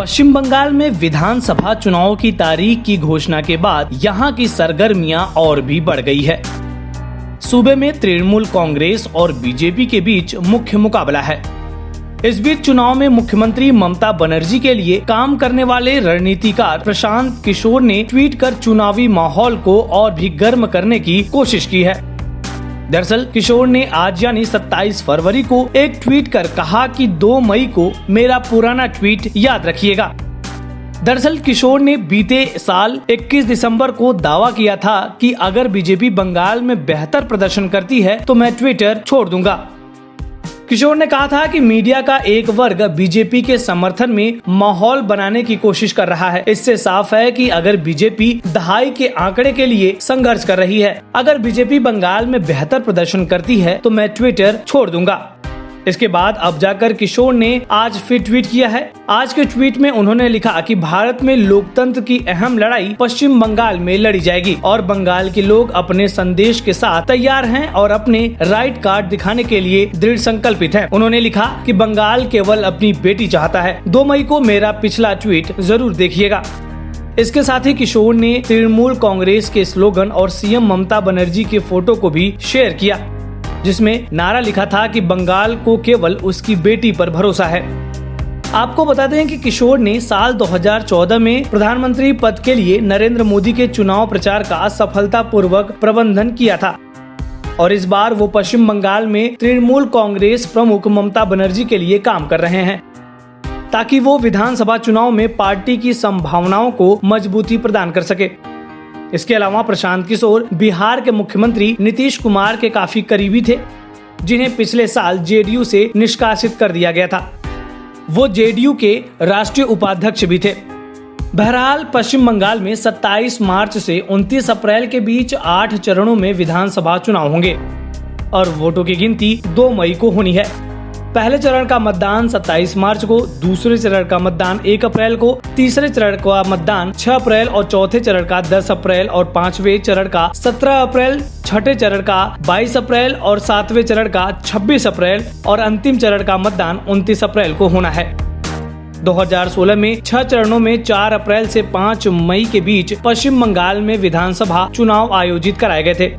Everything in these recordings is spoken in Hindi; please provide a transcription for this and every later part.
पश्चिम बंगाल में विधानसभा चुनाव की तारीख की घोषणा के बाद यहां की सरगर्मियां और भी बढ़ गई है। सूबे में तृणमूल कांग्रेस और बीजेपी के बीच मुख्य मुकाबला है। इस बीच चुनाव में मुख्यमंत्री ममता बनर्जी के लिए काम करने वाले रणनीतिकार प्रशांत किशोर ने ट्वीट कर चुनावी माहौल को और भी गर्म करने की कोशिश की है। दरअसल किशोर ने आज यानी 27 फरवरी को एक ट्वीट कर कहा कि 2 मई को मेरा पुराना ट्वीट याद रखिएगा। दरअसल किशोर ने बीते साल 21 दिसंबर को दावा किया था कि अगर बीजेपी बंगाल में बेहतर प्रदर्शन करती है तो मैं ट्विटर छोड़ दूंगा। किशोर ने कहा था कि मीडिया का एक वर्ग बीजेपी के समर्थन में माहौल बनाने की कोशिश कर रहा है। इससे साफ है कि अगर बीजेपी दहाई के आंकड़े के लिए संघर्ष कर रही है। अगर बीजेपी बंगाल में बेहतर प्रदर्शन करती है तो मैं ट्विटर छोड़ दूंगा। इसके बाद अब जाकर किशोर ने आज फिर ट्वीट किया है। आज के ट्वीट में उन्होंने लिखा कि भारत में लोकतंत्र की अहम लड़ाई पश्चिम बंगाल में लड़ी जाएगी और बंगाल के लोग अपने संदेश के साथ तैयार हैं और अपने राइट कार्ड दिखाने के लिए दृढ़ संकल्पित हैं। उन्होंने लिखा कि बंगाल केवल अपनी बेटी चाहता है। 2 मई को मेरा पिछला ट्वीट जरूर देखिएगा। इसके साथ ही किशोर ने तृणमूल कांग्रेस के स्लोगन और सीएम ममता बनर्जी के फोटो को भी शेयर किया, जिसमें नारा लिखा था कि बंगाल को केवल उसकी बेटी पर भरोसा है। आपको बता दें कि किशोर ने साल 2014 में प्रधानमंत्री पद के लिए नरेंद्र मोदी के चुनाव प्रचार का सफलतापूर्वक प्रबंधन किया था और इस बार वो पश्चिम बंगाल में तृणमूल कांग्रेस प्रमुख ममता बनर्जी के लिए काम कर रहे हैं ताकि वो विधानसभा चुनाव में पार्टी की संभावनाओं को मजबूती प्रदान कर सके। इसके अलावा प्रशांत किशोर बिहार के मुख्यमंत्री नीतीश कुमार के काफी करीबी थे, जिन्हें पिछले साल जेडीयू से निष्कासित कर दिया गया था। वो जेडीयू के राष्ट्रीय उपाध्यक्ष भी थे। बहरहाल पश्चिम बंगाल में 27 मार्च से 29 अप्रैल के बीच 8 चरणों में विधानसभा चुनाव होंगे और वोटों की गिनती 2 मई को होनी है। पहले चरण का मतदान 27 मार्च को, दूसरे चरण का मतदान 1 अप्रैल को, तीसरे चरण का मतदान 6 अप्रैल और चौथे चरण का 10 अप्रैल और 5वें चरण का 17 अप्रैल, छठे चरण का 22 अप्रैल और 7वें चरण का 26 अप्रैल और अंतिम चरण का मतदान 29 अप्रैल को होना है। 2016 में 6 चरणों में 4 अप्रैल से 5 मई के बीच पश्चिम बंगाल में विधानसभा चुनाव आयोजित कराए गए थे।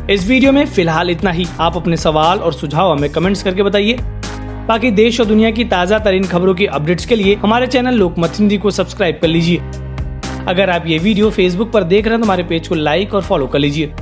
इस वीडियो में फिलहाल इतना ही। आप अपने सवाल और सुझाव हमें कमेंट्स करके बताइए। बाकी देश और दुनिया की ताज़ा तरीन खबरों की अपडेट्स के लिए हमारे चैनल लोकमत हिंदी को सब्सक्राइब कर लीजिए। अगर आप ये वीडियो फेसबुक पर देख रहे हैं तो हमारे पेज को लाइक और फॉलो कर लीजिए।